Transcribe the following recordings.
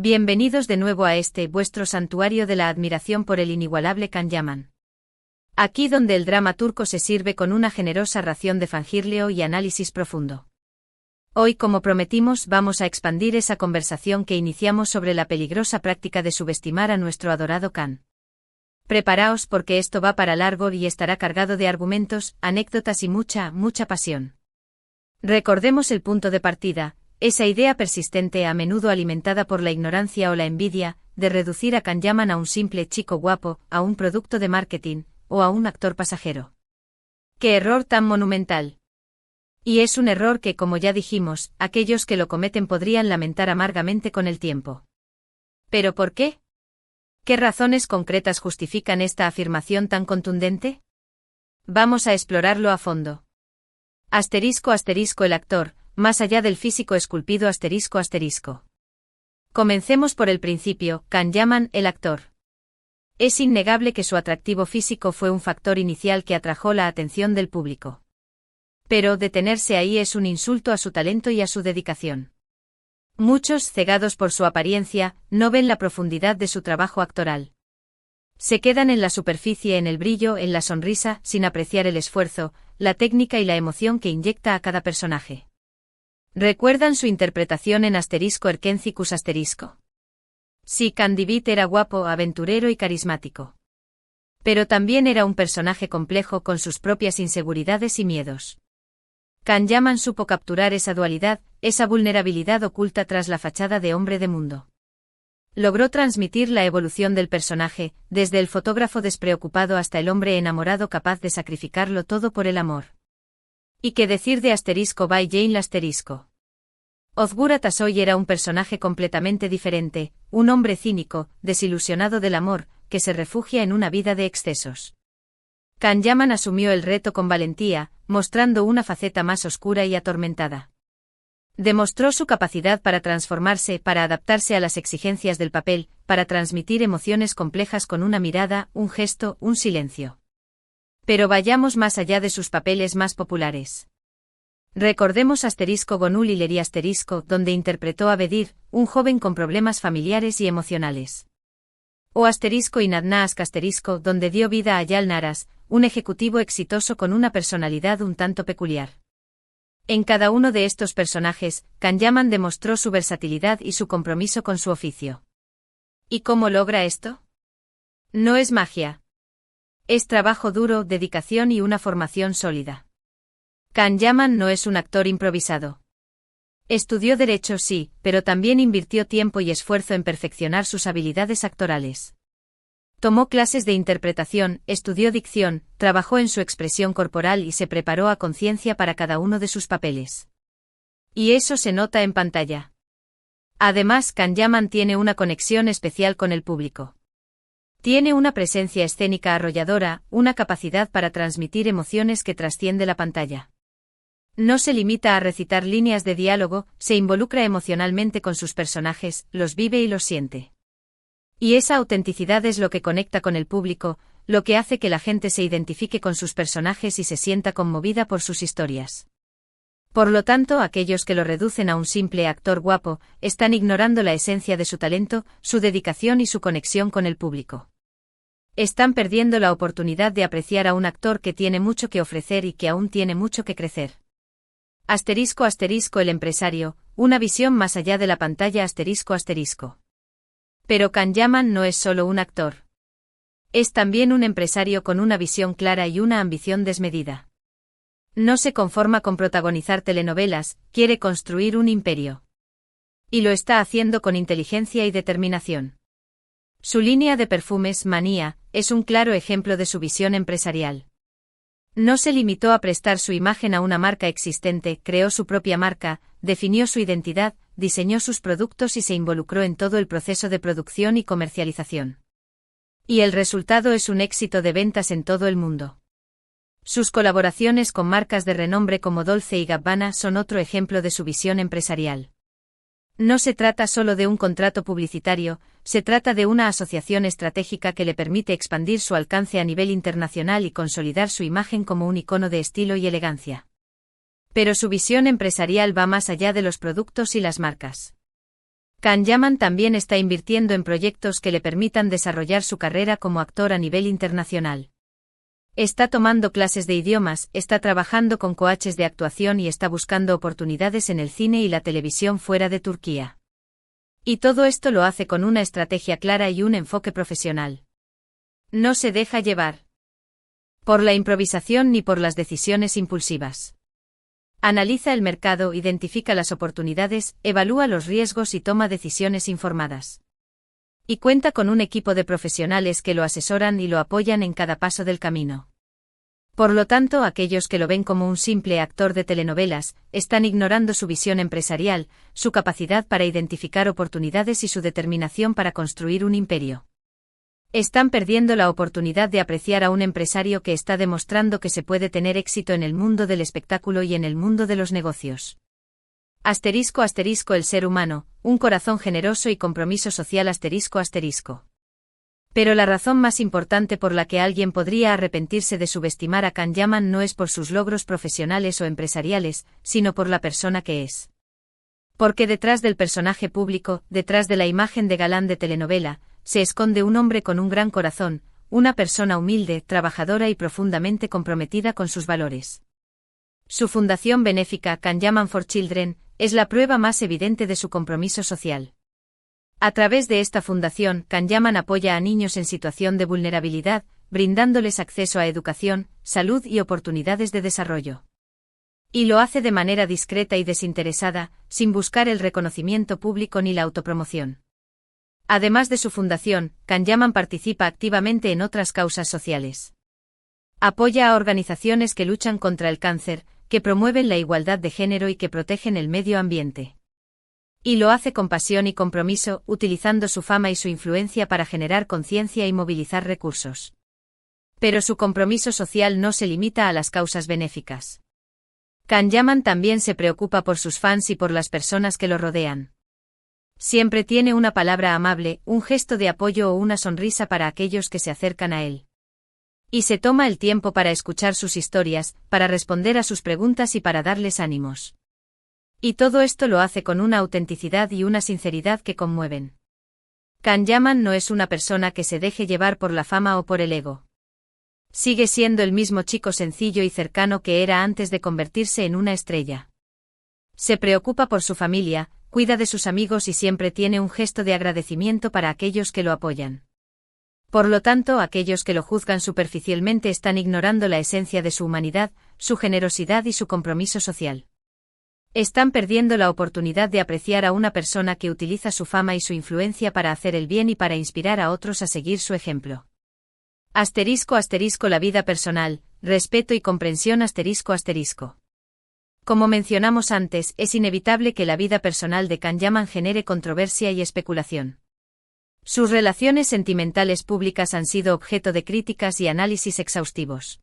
Bienvenidos de nuevo a este, vuestro santuario de la admiración por el inigualable Can Yaman. Aquí donde el drama turco se sirve con una generosa ración de fangirleo y análisis profundo. Hoy, como prometimos, vamos a expandir esa conversación que iniciamos sobre la peligrosa práctica de subestimar a nuestro adorado Can. Preparaos porque esto va para largo y estará cargado de argumentos, anécdotas y mucha pasión. Recordemos el punto de partida. Esa idea persistente, a menudo alimentada por la ignorancia o la envidia, de reducir a Can Yaman a un simple chico guapo, a un producto de marketing, o a un actor pasajero. ¡Qué error tan monumental! Y es un error que, como ya dijimos, aquellos que lo cometen podrían lamentar amargamente con el tiempo. ¿Pero por qué? ¿Qué razones concretas justifican esta afirmación tan contundente? Vamos a explorarlo a fondo. *** El actor, más allá del físico esculpido ***. Comencemos por el principio. Can Yaman, el actor. Es innegable que su atractivo físico fue un factor inicial que atrajo la atención del público. Pero detenerse ahí es un insulto a su talento y a su dedicación. Muchos, cegados por su apariencia, no ven la profundidad de su trabajo actoral. Se quedan en la superficie, en el brillo, en la sonrisa, sin apreciar el esfuerzo, la técnica y la emoción que inyecta a cada personaje. ¿Recuerdan su interpretación en *Erkencicus*? Sí, Can Divit era guapo, aventurero y carismático. Pero también era un personaje complejo con sus propias inseguridades y miedos. Can Yaman supo capturar esa dualidad, esa vulnerabilidad oculta tras la fachada de hombre de mundo. Logró transmitir la evolución del personaje, desde el fotógrafo despreocupado hasta el hombre enamorado capaz de sacrificarlo todo por el amor. ¿Y qué decir de *by Jane *? Ozgur Atasoy era un personaje completamente diferente, un hombre cínico, desilusionado del amor, que se refugia en una vida de excesos. Can Yaman asumió el reto con valentía, mostrando una faceta más oscura y atormentada. Demostró su capacidad para transformarse, para adaptarse a las exigencias del papel, para transmitir emociones complejas con una mirada, un gesto, un silencio. Pero vayamos más allá de sus papeles más populares. Recordemos *Gonul Ileri *, donde interpretó a Bedir, un joven con problemas familiares y emocionales. O *Inadna Ask *, donde dio vida a Yal Naras, un ejecutivo exitoso con una personalidad un tanto peculiar. En cada uno de estos personajes, Can Yaman demostró su versatilidad y su compromiso con su oficio. ¿Y cómo logra esto? No es magia. Es trabajo duro, dedicación y una formación sólida. Can Yaman no es un actor improvisado. Estudió Derecho, sí, pero también invirtió tiempo y esfuerzo en perfeccionar sus habilidades actorales. Tomó clases de interpretación, estudió dicción, trabajó en su expresión corporal y se preparó a conciencia para cada uno de sus papeles. Y eso se nota en pantalla. Además, Can Yaman tiene una conexión especial con el público. Tiene una presencia escénica arrolladora, una capacidad para transmitir emociones que trasciende la pantalla. No se limita a recitar líneas de diálogo, se involucra emocionalmente con sus personajes, los vive y los siente. Y esa autenticidad es lo que conecta con el público, lo que hace que la gente se identifique con sus personajes y se sienta conmovida por sus historias. Por lo tanto, aquellos que lo reducen a un simple actor guapo, están ignorando la esencia de su talento, su dedicación y su conexión con el público. Están perdiendo la oportunidad de apreciar a un actor que tiene mucho que ofrecer y que aún tiene mucho que crecer. *El empresario, una visión más allá de la pantalla *. Pero Can Yaman no es solo un actor. Es también un empresario con una visión clara y una ambición desmedida. No se conforma con protagonizar telenovelas, quiere construir un imperio. Y lo está haciendo con inteligencia y determinación. Su línea de perfumes, Manía, es un claro ejemplo de su visión empresarial. No se limitó a prestar su imagen a una marca existente, creó su propia marca, definió su identidad, diseñó sus productos y se involucró en todo el proceso de producción y comercialización. Y el resultado es un éxito de ventas en todo el mundo. Sus colaboraciones con marcas de renombre como Dolce y Gabbana son otro ejemplo de su visión empresarial. No se trata solo de un contrato publicitario, se trata de una asociación estratégica que le permite expandir su alcance a nivel internacional y consolidar su imagen como un icono de estilo y elegancia. Pero su visión empresarial va más allá de los productos y las marcas. Can Yaman también está invirtiendo en proyectos que le permitan desarrollar su carrera como actor a nivel internacional. Está tomando clases de idiomas, está trabajando con coaches de actuación y está buscando oportunidades en el cine y la televisión fuera de Turquía. Y todo esto lo hace con una estrategia clara y un enfoque profesional. No se deja llevar por la improvisación ni por las decisiones impulsivas. Analiza el mercado, identifica las oportunidades, evalúa los riesgos y toma decisiones informadas. Y cuenta con un equipo de profesionales que lo asesoran y lo apoyan en cada paso del camino. Por lo tanto, aquellos que lo ven como un simple actor de telenovelas, están ignorando su visión empresarial, su capacidad para identificar oportunidades y su determinación para construir un imperio. Están perdiendo la oportunidad de apreciar a un empresario que está demostrando que se puede tener éxito en el mundo del espectáculo y en el mundo de los negocios. Asterisco asterisco el ser humano, un corazón generoso y compromiso social asterisco asterisco. Pero la razón más importante por la que alguien podría arrepentirse de subestimar a Can Yaman no es por sus logros profesionales o empresariales, sino por la persona que es. Porque detrás del personaje público, detrás de la imagen de galán de telenovela, se esconde un hombre con un gran corazón, una persona humilde, trabajadora y profundamente comprometida con sus valores. Su fundación benéfica Can Yaman for Children es la prueba más evidente de su compromiso social. A través de esta fundación, Can Yaman apoya a niños en situación de vulnerabilidad, brindándoles acceso a educación, salud y oportunidades de desarrollo. Y lo hace de manera discreta y desinteresada, sin buscar el reconocimiento público ni la autopromoción. Además de su fundación, Can Yaman participa activamente en otras causas sociales. Apoya a organizaciones que luchan contra el cáncer, que promueven la igualdad de género y que protegen el medio ambiente. Y lo hace con pasión y compromiso, utilizando su fama y su influencia para generar conciencia y movilizar recursos. Pero su compromiso social no se limita a las causas benéficas. Can Yaman también se preocupa por sus fans y por las personas que lo rodean. Siempre tiene una palabra amable, un gesto de apoyo o una sonrisa para aquellos que se acercan a él. Y se toma el tiempo para escuchar sus historias, para responder a sus preguntas y para darles ánimos. Y todo esto lo hace con una autenticidad y una sinceridad que conmueven. Can Yaman no es una persona que se deje llevar por la fama o por el ego. Sigue siendo el mismo chico sencillo y cercano que era antes de convertirse en una estrella. Se preocupa por su familia, cuida de sus amigos y siempre tiene un gesto de agradecimiento para aquellos que lo apoyan. Por lo tanto, aquellos que lo juzgan superficialmente están ignorando la esencia de su humanidad, su generosidad y su compromiso social. Están perdiendo la oportunidad de apreciar a una persona que utiliza su fama y su influencia para hacer el bien y para inspirar a otros a seguir su ejemplo. Asterisco asterisco la vida personal, respeto y comprensión asterisco asterisco. Como mencionamos antes, es inevitable que la vida personal de Can Yaman genere controversia y especulación. Sus relaciones sentimentales públicas han sido objeto de críticas y análisis exhaustivos.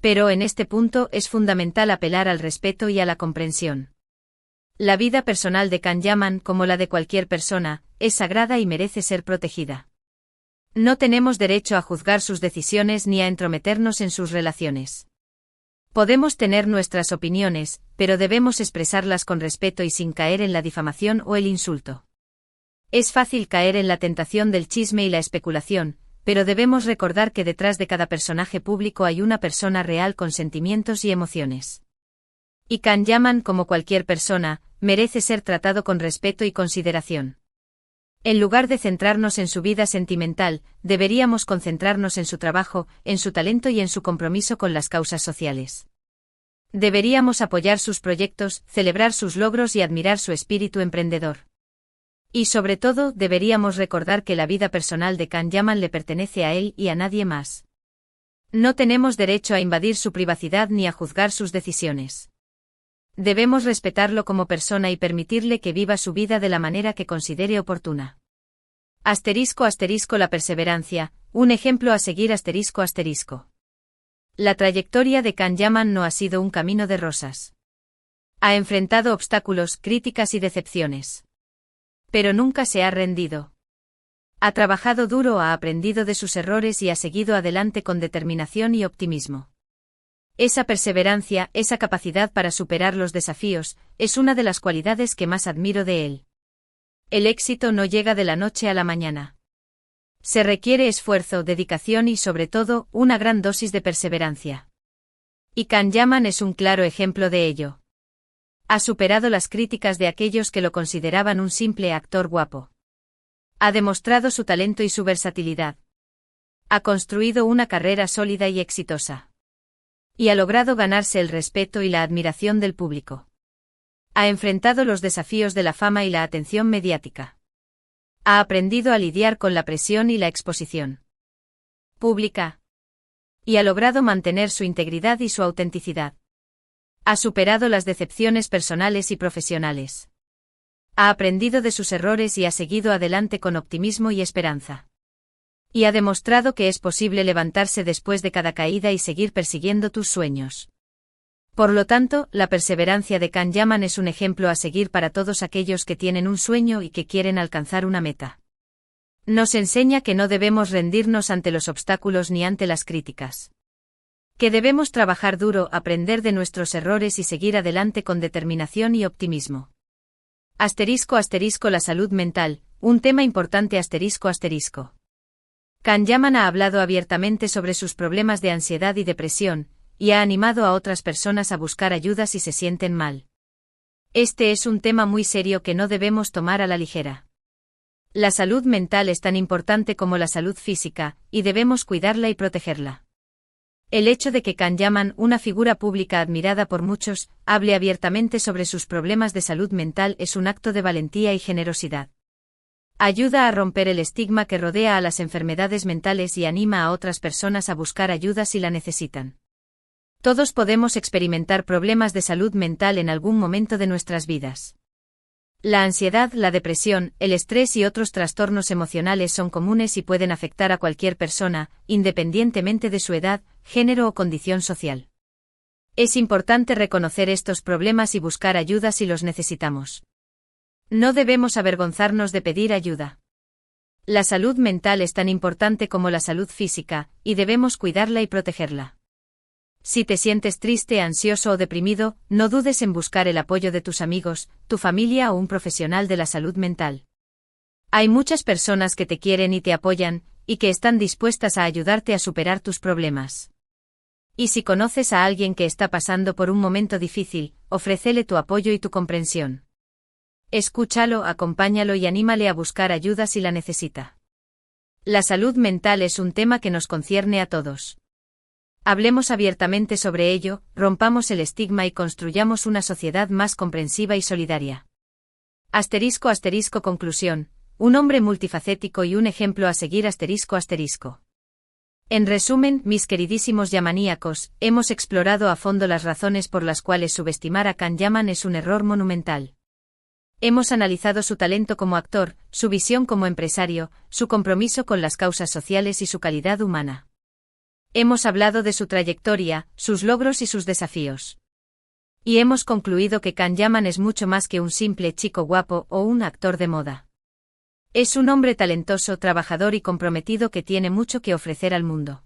Pero en este punto es fundamental apelar al respeto y a la comprensión. La vida personal de Can Yaman, como la de cualquier persona, es sagrada y merece ser protegida. No tenemos derecho a juzgar sus decisiones ni a entrometernos en sus relaciones. Podemos tener nuestras opiniones, pero debemos expresarlas con respeto y sin caer en la difamación o el insulto. Es fácil caer en la tentación del chisme y la especulación, pero debemos recordar que detrás de cada personaje público hay una persona real con sentimientos y emociones. Y Can Yaman, como cualquier persona, merece ser tratado con respeto y consideración. En lugar de centrarnos en su vida sentimental, deberíamos concentrarnos en su trabajo, en su talento y en su compromiso con las causas sociales. Deberíamos apoyar sus proyectos, celebrar sus logros y admirar su espíritu emprendedor. Y sobre todo, deberíamos recordar que la vida personal de Can Yaman le pertenece a él y a nadie más. No tenemos derecho a invadir su privacidad ni a juzgar sus decisiones. Debemos respetarlo como persona y permitirle que viva su vida de la manera que considere oportuna. Asterisco asterisco la perseverancia, un ejemplo a seguir asterisco asterisco. La trayectoria de Can Yaman no ha sido un camino de rosas. Ha enfrentado obstáculos, críticas y decepciones. Pero nunca se ha rendido. Ha trabajado duro, ha aprendido de sus errores y ha seguido adelante con determinación y optimismo. Esa perseverancia, esa capacidad para superar los desafíos, es una de las cualidades que más admiro de él. El éxito no llega de la noche a la mañana. Se requiere esfuerzo, dedicación y, sobre todo, una gran dosis de perseverancia. Y Kanyaman es un claro ejemplo de ello. Ha superado las críticas de aquellos que lo consideraban un simple actor guapo. Ha demostrado su talento y su versatilidad. Ha construido una carrera sólida y exitosa. Y ha logrado ganarse el respeto y la admiración del público. Ha enfrentado los desafíos de la fama y la atención mediática. Ha aprendido a lidiar con la presión y la exposición pública. Y ha logrado mantener su integridad y su autenticidad. Ha superado las decepciones personales y profesionales. Ha aprendido de sus errores y ha seguido adelante con optimismo y esperanza. Y ha demostrado que es posible levantarse después de cada caída y seguir persiguiendo tus sueños. Por lo tanto, la perseverancia de Kanyaman es un ejemplo a seguir para todos aquellos que tienen un sueño y que quieren alcanzar una meta. Nos enseña que no debemos rendirnos ante los obstáculos ni ante las críticas. Que debemos trabajar duro, aprender de nuestros errores y seguir adelante con determinación y optimismo. *** La salud mental, un tema importante ***. Kanyaman ha hablado abiertamente sobre sus problemas de ansiedad y depresión, y ha animado a otras personas a buscar ayuda si se sienten mal. Este es un tema muy serio que no debemos tomar a la ligera. La salud mental es tan importante como la salud física, y debemos cuidarla y protegerla. El hecho de que Kanyaman, una figura pública admirada por muchos, hable abiertamente sobre sus problemas de salud mental es un acto de valentía y generosidad. Ayuda a romper el estigma que rodea a las enfermedades mentales y anima a otras personas a buscar ayuda si la necesitan. Todos podemos experimentar problemas de salud mental en algún momento de nuestras vidas. La ansiedad, la depresión, el estrés y otros trastornos emocionales son comunes y pueden afectar a cualquier persona, independientemente de su edad, género o condición social. Es importante reconocer estos problemas y buscar ayuda si los necesitamos. No debemos avergonzarnos de pedir ayuda. La salud mental es tan importante como la salud física, y debemos cuidarla y protegerla. Si te sientes triste, ansioso o deprimido, no dudes en buscar el apoyo de tus amigos, tu familia o un profesional de la salud mental. Hay muchas personas que te quieren y te apoyan, y que están dispuestas a ayudarte a superar tus problemas. Y si conoces a alguien que está pasando por un momento difícil, ofrécele tu apoyo y tu comprensión. Escúchalo, acompáñalo y anímale a buscar ayuda si la necesita. La salud mental es un tema que nos concierne a todos. Hablemos abiertamente sobre ello, rompamos el estigma y construyamos una sociedad más comprensiva y solidaria. *** Conclusión. Un hombre multifacético y un ejemplo a seguir ***. En resumen, mis queridísimos yamaníacos, hemos explorado a fondo las razones por las cuales subestimar a Kanyaman es un error monumental. Hemos analizado su talento como actor, su visión como empresario, su compromiso con las causas sociales y su calidad humana. Hemos hablado de su trayectoria, sus logros y sus desafíos. Y hemos concluido que Kanyaman es mucho más que un simple chico guapo o un actor de moda. Es un hombre talentoso, trabajador y comprometido que tiene mucho que ofrecer al mundo.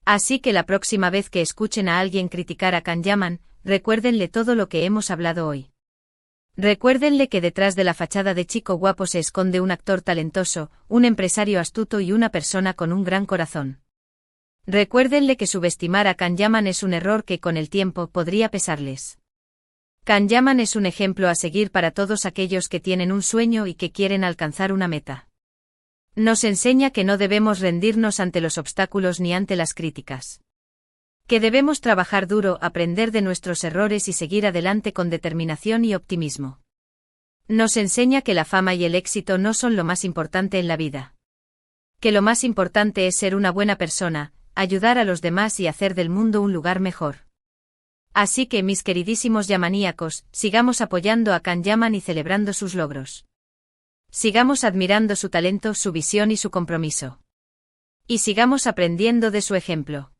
Así que la próxima vez que escuchen a alguien criticar a Kanyaman, recuérdenle todo lo que hemos hablado hoy. Recuérdenle que detrás de la fachada de chico guapo se esconde un actor talentoso, un empresario astuto y una persona con un gran corazón. Recuérdenle que subestimar a Kanyaman es un error que con el tiempo podría pesarles. Kanyaman es un ejemplo a seguir para todos aquellos que tienen un sueño y que quieren alcanzar una meta. Nos enseña que no debemos rendirnos ante los obstáculos ni ante las críticas. Que debemos trabajar duro, aprender de nuestros errores y seguir adelante con determinación y optimismo. Nos enseña que la fama y el éxito no son lo más importante en la vida. Que lo más importante es ser una buena persona, ayudar a los demás y hacer del mundo un lugar mejor. Así que, mis queridísimos yamaníacos, sigamos apoyando a Kanyaman y celebrando sus logros. Sigamos admirando su talento, su visión y su compromiso. Y sigamos aprendiendo de su ejemplo.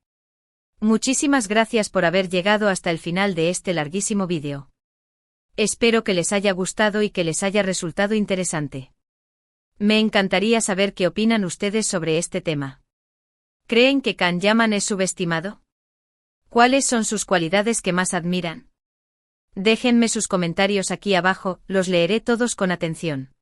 Muchísimas gracias por haber llegado hasta el final de este larguísimo vídeo. Espero que les haya gustado y que les haya resultado interesante. Me encantaría saber qué opinan ustedes sobre este tema. ¿Creen que Kanyaman es subestimado? ¿Cuáles son sus cualidades que más admiran? Déjenme sus comentarios aquí abajo, los leeré todos con atención.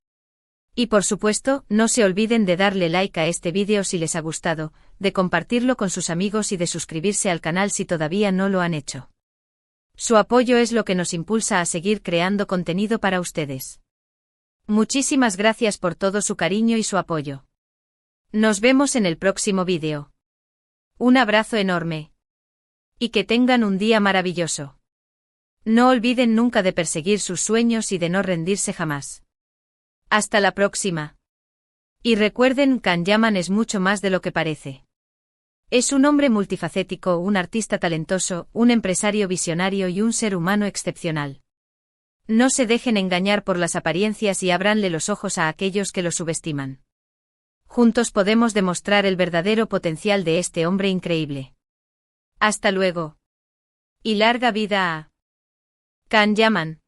Y por supuesto, no se olviden de darle like a este vídeo si les ha gustado, de compartirlo con sus amigos y de suscribirse al canal si todavía no lo han hecho. Su apoyo es lo que nos impulsa a seguir creando contenido para ustedes. Muchísimas gracias por todo su cariño y su apoyo. Nos vemos en el próximo vídeo. Un abrazo enorme. Y que tengan un día maravilloso. No olviden nunca de perseguir sus sueños y de no rendirse jamás. Hasta la próxima. Y recuerden, Kanyaman es mucho más de lo que parece. Es un hombre multifacético, un artista talentoso, un empresario visionario y un ser humano excepcional. No se dejen engañar por las apariencias y ábranle los ojos a aquellos que lo subestiman. Juntos podemos demostrar el verdadero potencial de este hombre increíble. Hasta luego. Y larga vida a Kanyaman.